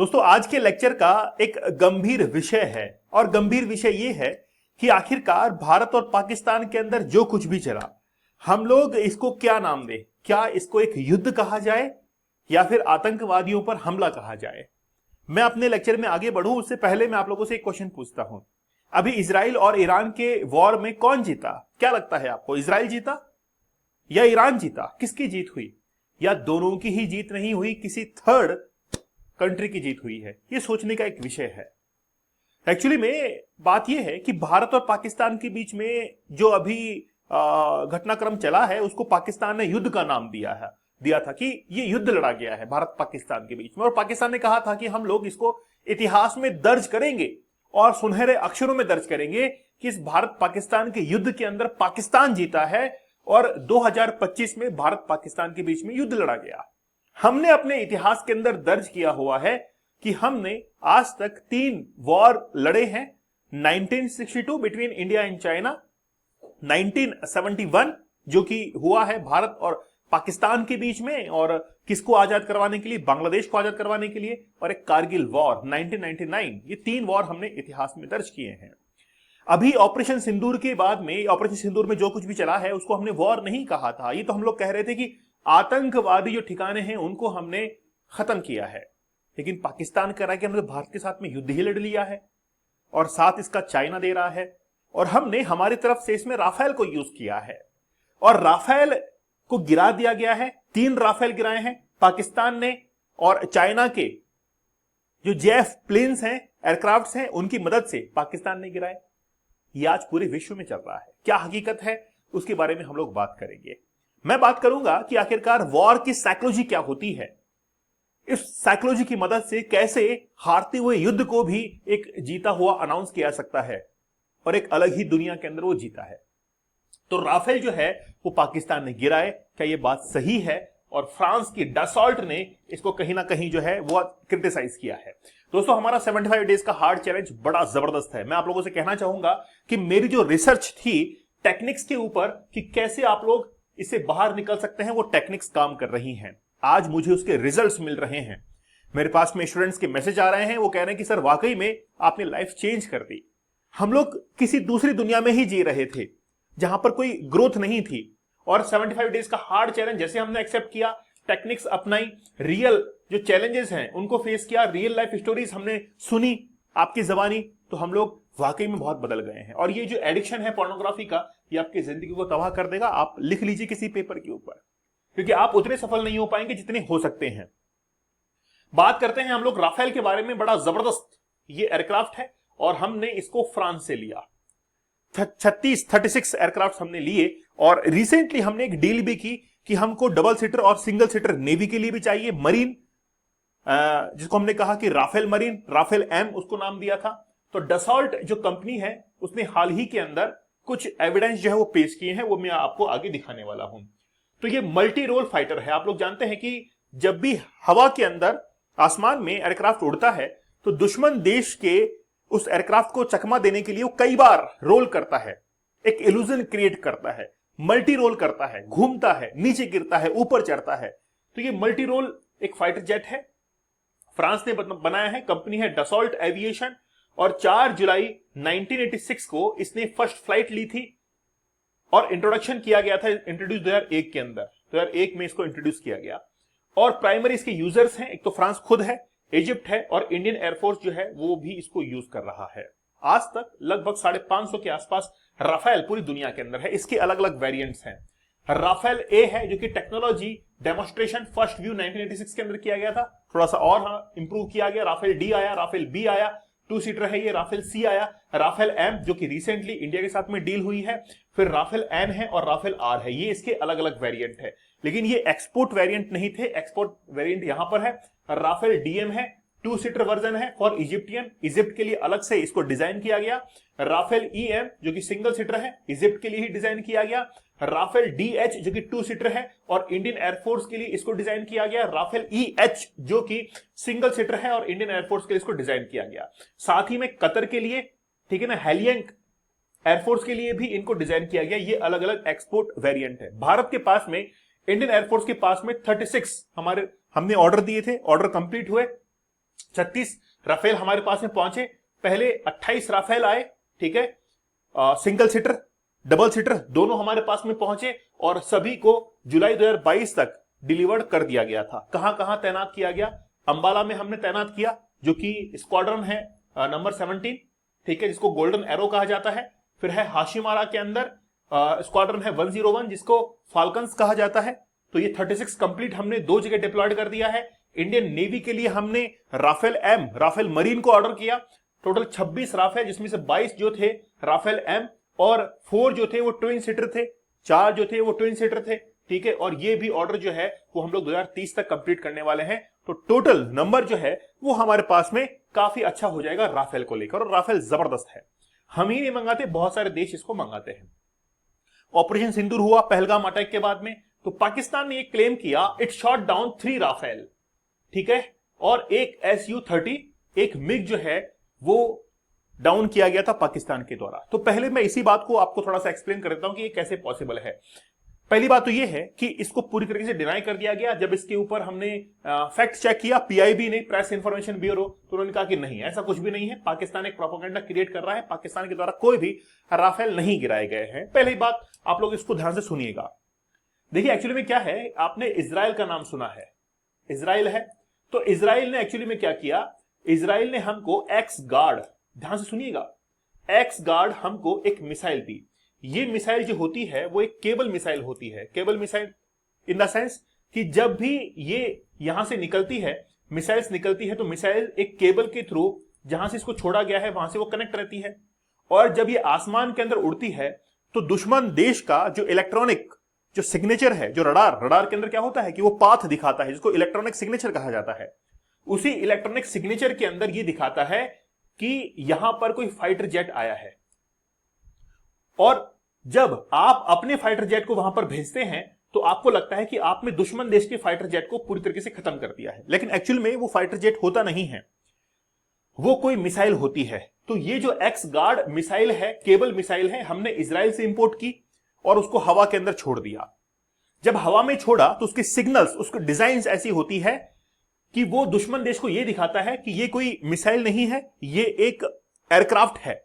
दोस्तों आज के लेक्चर का एक गंभीर विषय है और गंभीर विषय यह है कि आखिरकार भारत और पाकिस्तान के अंदर जो कुछ भी चला, हम लोग इसको क्या नाम दें? क्या इसको एक युद्ध कहा जाए या फिर आतंकवादियों पर हमला कहा जाए? मैं अपने लेक्चर में आगे बढ़ूं उससे पहले मैं आप लोगों से एक क्वेश्चन पूछता हूं। अभी इजराइल और ईरान के वॉर में कौन जीता? क्या लगता है आपको, इजराइल जीता या ईरान जीता? किसकी जीत हुई? या दोनों की ही जीत नहीं हुई, किसी थर्ड कंट्री की जीत हुई है? ये सोचने का एक विषय है। एक्चुअली में बात यह है कि भारत और पाकिस्तान के बीच में जो अभी घटनाक्रम चला है उसको पाकिस्तान ने युद्ध का नाम दिया था कि ये युद्ध लड़ा गया है भारत पाकिस्तान के बीच में, और पाकिस्तान ने कहा था कि हम लोग इसको इतिहास में दर्ज करेंगे और सुनहरे अक्षरों में दर्ज करेंगे कि इस भारत पाकिस्तान के युद्ध के अंदर पाकिस्तान जीता है और 2025 में भारत पाकिस्तान के बीच में युद्ध लड़ा गया। हमने अपने इतिहास के अंदर दर्ज किया हुआ है कि हमने आज तक 3 वॉर लड़े हैं। 1962 बिटवीन इंडिया एंड चाइना, 1971 जो कि हुआ है भारत और पाकिस्तान के बीच में और किसको आजाद करवाने के लिए, बांग्लादेश को आजाद करवाने के लिए, और एक कारगिल वॉर 1999। ये 3 वॉर हमने इतिहास में दर्ज किए हैं। अभी ऑपरेशन सिंदूर के बाद में, ऑपरेशन सिंदूर में जो कुछ भी चला है उसको हमने वॉर नहीं कहा था। ये तो हम लोग कह रहे थे कि आतंकवादी जो ठिकाने हैं उनको हमने खत्म किया है, लेकिन पाकिस्तान कह रहा है कि हमने भारत के साथ में युद्ध ही लड़ लिया है और साथ इसका चाइना दे रहा है, और हमने हमारी तरफ से इसमें राफेल को यूज किया है और राफेल को गिरा दिया गया है। 3 राफेल गिराए हैं पाकिस्तान ने, और चाइना के जो जेएफ प्लेन्स हैं, एयरक्राफ्ट्स हैं, उनकी मदद से पाकिस्तान ने गिराए। ये आज पूरे विश्व में चल रहा है। क्या हकीकत है उसके बारे में हम लोग बात करेंगे। मैं बात करूंगा कि आखिरकार वॉर की साइकोलॉजी क्या होती है, इस साइकोलॉजी की मदद से कैसे हारते हुए युद्ध को भी एक जीता हुआ अनाउंस किया जा सकता है और एक अलग ही दुनिया के अंदर वो जीता है। तो राफेल जो है वो पाकिस्तान ने गिराए, क्या ये बात सही है? और फ्रांस की डसॉल्ट ने इसको कहीं ना कहीं जो है वो क्रिटिसाइज किया है। दोस्तों हमारा 75 डेज का हार्ड चैलेंज बड़ा जबरदस्त है। मैं आप लोगों से कहना चाहूंगा कि मेरी जो रिसर्च थी टेक्निक्स के ऊपर कि कैसे आप लोग इससे बाहर निकल सकते हैं, वो टेक्निक्स काम कर रही हैं। आज मुझे उसके रिजल्ट्स मिल रहे हैं। मेरे पास में स्टूडेंट्स के मैसेज आ रहे हैं, वो कह रहे हैं कि सर वाकई में आपने लाइफ चेंज कर दी। हम लोग किसी दूसरी दुनिया में ही जी रहे थे जहां पर कोई ग्रोथ नहीं थी, और 75 डेज का हार्ड चैलेंज जैसे हमने एक्सेप्ट किया, टेक्निक्स अपनाई, रियल जो चैलेंजेस हैं उनको फेस किया, रियल लाइफ स्टोरीज हमने सुनी आपकी जबानी, तो हम लोग वाकई में बहुत बदल गए हैं। और ये जो एडिक्शन है पोर्नोग्राफी का, ये आपकी जिंदगी को तबाह कर देगा। आप लिख लीजिए किसी पेपर के ऊपर, क्योंकि आप उतने सफल नहीं हो पाएंगे जितने हो सकते हैं। बात करते हैं हम लोग राफेल के बारे में। बड़ा जबरदस्त ये एयरक्राफ्ट है और हमने इसको फ्रांस से लिया। 36 एयरक्राफ्ट हमने लिए, और रिसेंटली हमने एक डील भी की कि हमको डबल सीटर और सिंगल सीटर नेवी के लिए भी चाहिए, मरीन, जिसको हमने कहा कि राफेल मरीन, राफेल एम उसको नाम दिया था। तो डसॉल्ट जो कंपनी है उसने हाल ही के अंदर कुछ एविडेंस जो है वो पेश किए हैं, वो मैं आपको आगे दिखाने वाला हूं। तो ये मल्टी रोल फाइटर है। आप लोग जानते हैं कि जब भी हवा के अंदर आसमान में एयरक्राफ्ट उड़ता है तो दुश्मन देश के उस एयरक्राफ्ट को चकमा देने के लिए वो कई बार रोल करता है, एक इल्यूजन क्रिएट करता है, मल्टी रोल करता है, घूमता है, नीचे गिरता है, ऊपर चढ़ता है। तो ये मल्टी रोल एक फाइटर जेट है, फ्रांस ने बनाया है, कंपनी है डसॉल्ट एविएशन, और 4 जुलाई 1986 को इसने फर्स्ट फ्लाइट ली थी और इंट्रोडक्शन किया गया था, इंट्रोड्यूस 2001 के अंदर, 2001 में इसको इंट्रोड्यूस किया गया। और प्राइमरी इसके यूजर्स हैं, एक तो फ्रांस खुद है, इजिप्ट है, और इंडियन एयरफोर्स जो है वो भी इसको यूज कर रहा है। आज तक लगभग 550 के आसपास राफेल पूरी दुनिया के अंदर है। इसके अलग अलग वेरिएंट्स हैं। राफेल ए है जो कि टेक्नोलॉजी डेमोन्स्ट्रेशन फर्स्ट व्यू 1986 के अंदर किया गया था, थोड़ा सा और इंप्रूव किया गया। राफेल डी आया, राफेल बी आया, 2 सीटर है ये, राफेल सी आया, राफेल एम जो कि रिसेंटली इंडिया के साथ में डील हुई है, फिर राफेल एन है और राफेल आर है। ये इसके अलग अलग वेरिएंट है, लेकिन ये एक्सपोर्ट वेरिएंट नहीं थे। एक्सपोर्ट वेरिएंट यहां पर है। राफेल डीएम है, 2 सीटर वर्जन है फॉर इजिप्टियन, इजिप्ट के लिए अलग से इसको डिजाइन किया गया। राफेल ईएम जो कि सिंगल सीटर है, इजिप्ट के लिए ही डिजाइन किया गया। राफेल डीएच जो कि 2 सीटर है और इंडियन एयरफोर्स के लिए इसको डिजाइन किया गया। राफेल ईएच जो कि सिंगल सीटर है और इंडियन एयरफोर्स के लिए इसको डिजाइन किया गया। साथ ही में कतर के लिए, ठीक है ना, हेलियंक एयरफोर्स के लिए भी इनको डिजाइन किया गया। ये अलग अलग एक्सपोर्ट वेरिएंट है। भारत के पास में, इंडियन एयरफोर्स के पास में 36 हमने ऑर्डर दिए थे, ऑर्डर कंप्लीट हुए। 36 राफेल हमारे पास में पहुंचे। पहले 28 राफेल आए, ठीक है, सिंगल सीटर डबल सीटर दोनों हमारे पास में पहुंचे और सभी को जुलाई 2022 तक डिलीवर्ड कर दिया गया था। कहां कहां तैनात किया गया? अंबाला में हमने तैनात किया, जो कि स्क्वाड्रन है नंबर 17, ठीक है, जिसको गोल्डन एरो कहा जाता है। फिर है हाशिमारा के अंदर स्क्वाड्रन है 101, जिसको फाल्कन्स कहा जाता है। तो ये 36 कंप्लीट हमने 2 जगह डिप्लॉयड कर दिया है। इंडियन नेवी के लिए हमने राफेल एम, राफेल मरीन को ऑर्डर किया। टोटल 26 राफेल, जिसमें से 22 जो थे राफेल एम और 4 जो थे वो ट्विन सीटर थे, 4 जो थे वो ट्विन सीटर थे, ठीक है। और ये भी ऑर्डर जो है वो हम लोग 2030 तक कंप्लीट करने वाले हैं। तो टोटल नंबर जो है वो हमारे पास में काफी अच्छा हो जाएगा राफेल को लेकर। और राफेल जबरदस्त है, हम ही नहीं मंगाते, बहुत सारे देश इसको मंगाते हैं। ऑपरेशन सिंदूर हुआ पहलगाम अटैक के बाद में, तो पाकिस्तान ने एक क्लेम किया इट शॉट डाउन 3 राफेल, ठीक है, और एक Su-30, एक मिग जो है वो डाउन किया गया था पाकिस्तान के द्वारा। तो पहले मैं इसी बात को आपको थोड़ा सा एक्सप्लेन कर देता हूं कि ये कैसे पॉसिबल है। पहली बात तो ये है कि इसको पूरी तरीके से डिनाई कर दिया गया। जब इसके ऊपर हमने फैक्ट चेक किया, पीआईबी ने, प्रेस इंफॉर्मेशन ब्यूरो, तो उन्होंने कहा कि नहीं, ऐसा कुछ भी नहीं है, पाकिस्तान एक प्रोपेगेंडा क्रिएट कर रहा है, पाकिस्तान के द्वारा कोई भी राफेल नहीं गिराए गए हैं। पहली बात आप लोग इसको ध्यान से सुनिएगा। देखिए एक्चुअली में क्या है, आपने इजराइल का नाम सुना है, इजराइल है, तो इजराइल ने एक्चुअली में क्या किया, इजराइल ने हमको एक्स गार्ड, ध्यान से सुनिएगा, एक्स गार्ड हमको एक मिसाइल दी। ये मिसाइल जो होती है वो एक केबल मिसाइल होती है। Cable missile in the sense कि जब भी ये यहां से निकलती है, मिसाइल्स निकलती है, तो मिसाइल एक केबल के थ्रू जहां से इसको छोड़ा गया है वहां से वो कनेक्ट रहती है। और जब ये आसमान के अंदर उड़ती है तो दुश्मन देश का जो इलेक्ट्रॉनिक जो सिग्नेचर है, जो रडार के अंदर क्या होता है कि वो पाथ दिखाता है, जिसको इलेक्ट्रॉनिक सिग्नेचर कहा जाता है। उसी इलेक्ट्रॉनिक सिग्नेचर के अंदर ये दिखाता है कि यहां पर कोई फाइटर जेट आया है। और जब आप अपने फाइटर जेट को वहां पर भेजते हैं तो आपको लगता है कि आपने दुश्मन देश के फाइटर जेट को पूरी तरीके से खत्म कर दिया है, लेकिन एक्चुअल में वो फाइटर जेट होता नहीं है, वो कोई मिसाइल होती है। तो ये जो एक्स गार्ड मिसाइल है, केबल मिसाइल है, हमने इजराइल से इंपोर्ट की और उसको हवा के अंदर छोड़ दिया। जब हवा में छोड़ा तो उसके सिग्नल्स, उसकी डिजाइन ऐसी होती है कि वो दुश्मन देश को यह दिखाता है कि ये कोई मिसाइल नहीं है, ये एक एयरक्राफ्ट है।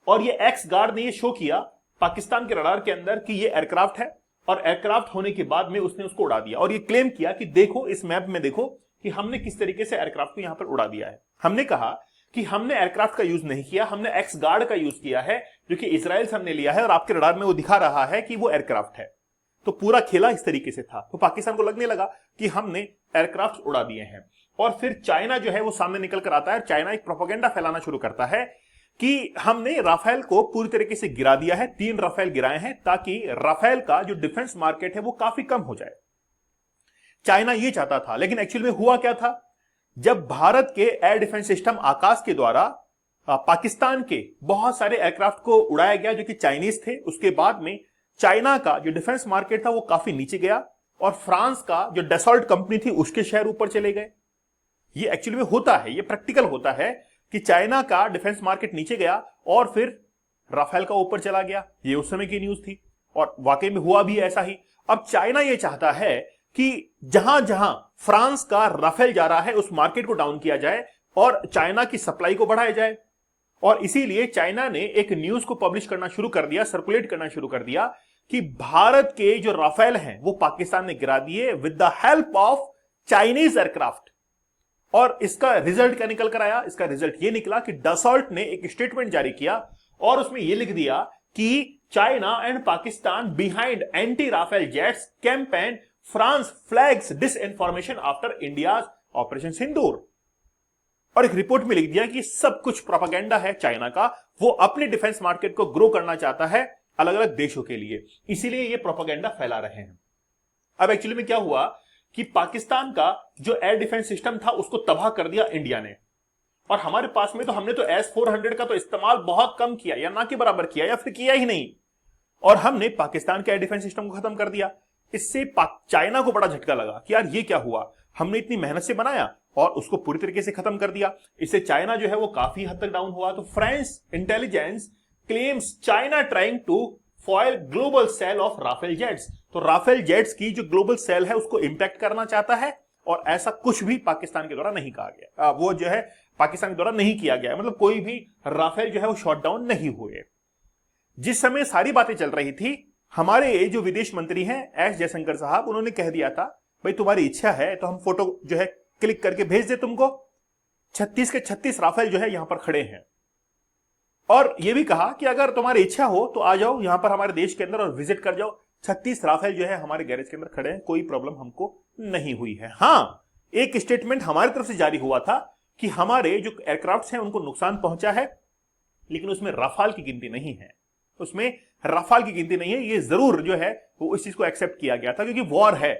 और ये एक्स गार्ड ने ये शो किया पाकिस्तान के रडार के अंदर कि ये एयरक्राफ्ट है, और एयरक्राफ्ट होने के बाद में उसने उसको उड़ा दिया। और ये क्लेम किया कि देखो इस मैप में देखो कि हमने किस तरीके से एयरक्राफ्ट को यहां पर उड़ा दिया है। हमने कहा कि हमने एयरक्राफ्ट का यूज नहीं किया, हमने एक्स गार्ड का यूज किया है, जो कि इजराइल से हमने लिया है, और आपके रडार में वो दिखा रहा है कि वो एयरक्राफ्ट है। तो पूरा खेला इस तरीके से था। तो पाकिस्तान को लगने लगा कि हमने एयरक्राफ्ट उड़ा दिए हैं। और फिर चाइना जो है वो सामने निकल कर आता है। चाइना एक प्रोपेगेंडा फैलाना शुरू करता है कि हमने राफेल को पूरी तरीके से गिरा दिया है, 3 राफेल गिराए हैं, ताकि राफेल का जो डिफेंस मार्केट है वो काफी कम हो जाए। चाइना ये चाहता था, लेकिन एक्चुअली में हुआ क्या था, जब भारत के एयर डिफेंस सिस्टम आकाश के द्वारा पाकिस्तान के बहुत सारे एयरक्राफ्ट को उड़ाया गया जो कि चाइनीज थे, उसके बाद में चाइना का जो डिफेंस मार्केट था वो काफी नीचे गया, और फ्रांस का जो डसॉल्ट कंपनी थी उसके शेयर ऊपर चले गए। ये एक्चुअली में होता है, ये प्रैक्टिकल होता है कि चाइना का डिफेंस मार्केट नीचे गया और फिर राफेल का ऊपर चला गया। ये उस समय की न्यूज थी और वाकई में हुआ भी ऐसा ही। अब चाइना ये चाहता है कि जहां जहां फ्रांस का राफेल जा रहा है उस मार्केट को डाउन किया जाए और चाइना की सप्लाई को बढ़ाया जाए। और इसीलिए चाइना ने एक न्यूज को पब्लिश करना शुरू कर दिया, सर्कुलेट करना शुरू कर दिया कि भारत के जो राफेल हैं वो पाकिस्तान ने गिरा दिए with the help of Chinese aircraft. और इसका रिजल्ट क्या निकल कर आया? इसका रिजल्ट ये निकला कि डसॉल्ट ने एक स्टेटमेंट जारी किया और उसमें यह लिख दिया कि China and Pakistan behind anti Rafale jets campaign, France flags disinformation after India's operation Sindoor. और एक रिपोर्ट में लिख दिया कि सब कुछ प्रोपेगेंडा है चाइना का, वो अपने डिफेंस मार्केट को ग्रो करना चाहता है अलग अलग देशों के लिए, इसीलिए ये प्रोपेगेंडा फैला रहे हैं। अब एक्चुअली में क्या हुआ कि पाकिस्तान का जो एयर डिफेंस सिस्टम था उसको तबाह कर दिया इंडिया ने, और हमारे पास में तो हमने तो S-400 का तो इस्तेमाल बहुत कम किया या ना के बराबर किया या फिर किया ही नहीं, और हमने पाकिस्तान के एयर डिफेंस सिस्टम को खत्म कर दिया। इससे चाइना को बड़ा झटका लगा कि यार ये क्या हुआ, हमने इतनी मेहनत से बनाया और उसको पूरी तरीके से खत्म कर दिया। इससे चाइना जो है वो काफी हद तक डाउन हुआ। तो French intelligence claims China trying to foil global sale of Rafale jets. तो राफेल जेट्स की जो ग्लोबल सेल है उसको इंपैक्ट करना चाहता है और ऐसा कुछ भी पाकिस्तान के द्वारा नहीं कहा गया, वो जो है पाकिस्तान के द्वारा नहीं किया गया, मतलब कोई भी राफेल जो है वो शॉट डाउन नहीं हुए। जिस समय सारी बातें चल रही थी, हमारे जो विदेश मंत्री हैं एस जयशंकर साहब, उन्होंने कह दिया था भाई तुम्हारी इच्छा है तो हम फोटो जो है क्लिक करके भेज दे तुमको। 36 के 36 राफेल जो है यहां पर खड़े हैं, और यह भी कहा कि अगर तुम्हारी इच्छा हो तो आ जाओ यहां पर हमारे देश के अंदर और विजिट कर जाओ। 36 राफेल जो है हमारे गैरेज के अंदर खड़े हैं, कोई प्रॉब्लम हमको नहीं हुई है। हां, एक स्टेटमेंट हमारी तरफ से जारी हुआ था कि हमारे जो एयरक्राफ्ट हैं उनको नुकसान पहुंचा है, लेकिन उसमें राफेल की गिनती नहीं है, उसमें राफेल की गिनती नहीं है। ये जरूर जो है वो इस चीज को एक्सेप्ट किया गया था, क्योंकि वॉर है,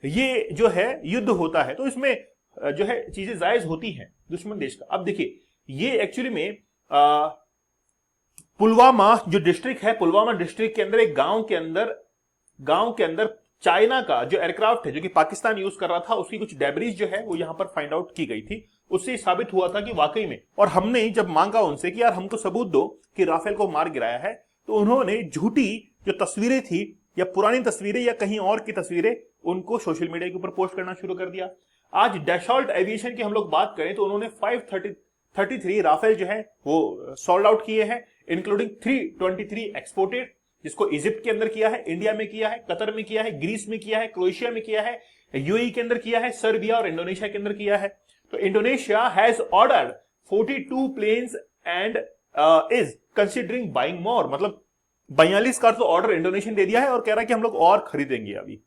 ये जो है युद्ध होता है, तो इसमें जो है चीजें जायज होती हैं दुश्मन देश का। अब देखिए, ये एक्चुअली में पुलवामा जो डिस्ट्रिक्ट है, पुलवामा डिस्ट्रिक्ट के अंदर एक गांव के अंदर चाइना का जो एयरक्राफ्ट है जो कि पाकिस्तान यूज कर रहा था, उसकी कुछ डेब्रीज जो है वो यहां पर फाइंड आउट की गई थी। उससे साबित हुआ था कि वाकई में, और हमने जब मांगा उनसे कि यार हमको सबूत दो कि राफेल को मार गिराया है, तो उन्होंने झूठी जो तस्वीरें थी या पुरानी तस्वीरें या कहीं और की तस्वीरें उनको सोशल मीडिया के ऊपर पोस्ट करना शुरू कर दिया। आज डैशॉल्ट एविएशन की हम लोग बात करें तो उन्होंने 533 राफेल जो है वो सोल्ड आउट किए हैं, इंक्लूडिंग 323 एक्सपोर्टेड, जिसको इजिप्ट के अंदर किया है, इंडिया में किया है, कतर में किया है, ग्रीस में किया है, क्रोएशिया में किया है, यूएई के अंदर किया है, सर्बिया और इंडोनेशिया के अंदर किया है। तो Indonesia has ordered 42 planes and is considering buying more, मतलब 42 का तो ऑर्डर इंडोनेशिया ने दे दिया है और कह रहा है कि हम लोग और खरीदेंगे अभी।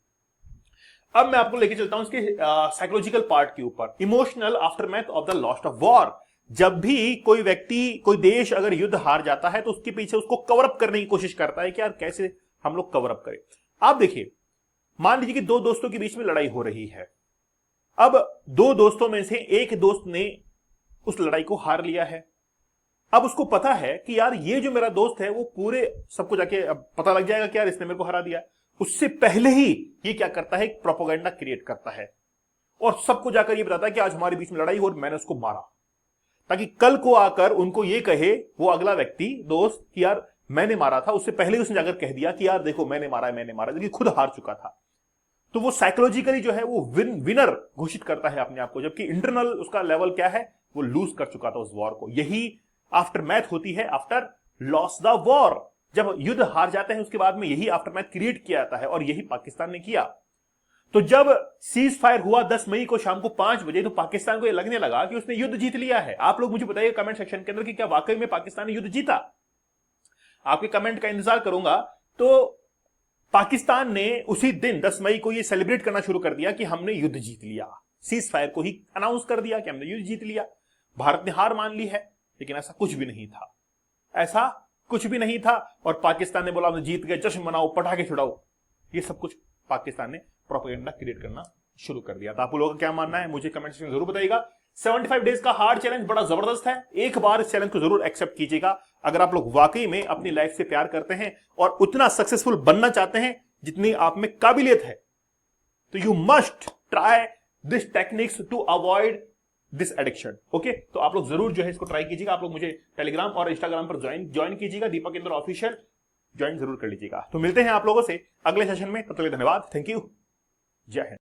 अब मैं आपको लेके चलता हूं इसके साइकोलॉजिकल पार्ट के ऊपर, emotional aftermath of the lost of war. जब भी कोई व्यक्ति, कोई देश अगर युद्ध हार जाता है तो उसके पीछे उसको कवर अप करने की कोशिश करता है कि यार कैसे हम लोग कवर अप करें। आप देखिए, मान लीजिए कि दो दोस्तों के बीच में लड़ाई हो रही है। अब दो दोस्तों में से एक दोस्त ने उस लड़ाई को हार लिया है। अब उसको पता है कि यार ये जो मेरा दोस्त है वो पूरे सबको जाके अब पता लग जाएगा कि यार इसने मेरे को हरा दिया। उससे पहले ही ये क्या करता है, एक प्रोपेगेंडा क्रिएट करता है और सबको जाकर ये बताता है कि आज हमारे बीच में लड़ाई हो और मैंने उसको मारा, ताकि कल को आकर उनको ये कहे वो अगला व्यक्ति दोस्त कि यार मैंने मारा था। उससे पहले उसने जाकर कह दिया कि यार देखो मैंने मारा है, मैंने मारा, लेकिन खुद हार चुका था। तो वो साइकोलॉजिकली जो है वो विनर घोषित करता है अपने आप को, जबकि इंटरनल उसका लेवल क्या है, वो लूज कर चुका था उस वॉर को। यही आफ्टरमैथ होती है आफ्टर लॉस द वॉर। जब युद्ध हार जाते हैं उसके बाद में यही आफ्टरमैथ क्रिएट किया जाता है, और यही पाकिस्तान ने किया। तो जब सीज फायर हुआ 10 मई को शाम को 5 बजे, तो पाकिस्तान को यह लगने लगा कि उसने युद्ध जीत लिया है। आप लोग मुझे बताइए कमेंट सेक्शन के अंदर कि क्या वाकई में पाकिस्तान ने युद्ध जीता। आपके कमेंट का इंतजार करूंगा। तो पाकिस्तान ने उसी दिन 10 मई को यह सेलिब्रेट करना शुरू कर दिया कि हमने युद्ध जीत लिया, सीज फायर को ही अनाउंस कर दिया कि हमने युद्ध जीत लिया, भारत ने हार मान ली है। लेकिन ऐसा कुछ भी नहीं था, ऐसा कुछ भी नहीं था। और पाकिस्तान ने बोला हम जीत गए, जश्न मनाओ, पटाखे छुड़ाओ, ये सब कुछ पाकिस्तान ने प्रोपेगेंडा क्रिएट करना शुरू कर दिया था। आप लोगों का क्या मानना है मुझे कमेंट सेक्शन में जरूर बताइएगा। 75 डेज का हार्ड चैलेंज बड़ा जबरदस्त है, एक बार इस चैलेंज को जरूर एक्सेप्ट कीजिएगा। अगर आप लोग वाकई में अपनी लाइफ से प्यार करते हैं और उतना सक्सेसफुल बनना चाहते हैं जितनी आप में काबिलियत है, तो you must try this techniques to avoid this addiction. Okay, तो आप लोग जरूर जो है इसको ट्राई कीजिएगा। आप लोग मुझे टेलीग्राम और इंस्टाग्राम पर ज्वाइन कीजिएगा, दीपक इंद्र ऑफिशियल ज्वाइन जरूर कर लीजिएगा। तो मिलते हैं आप लोगों से अगले सेशन में, तब तक के लिए धन्यवाद, थैंक यू, जय हिंद।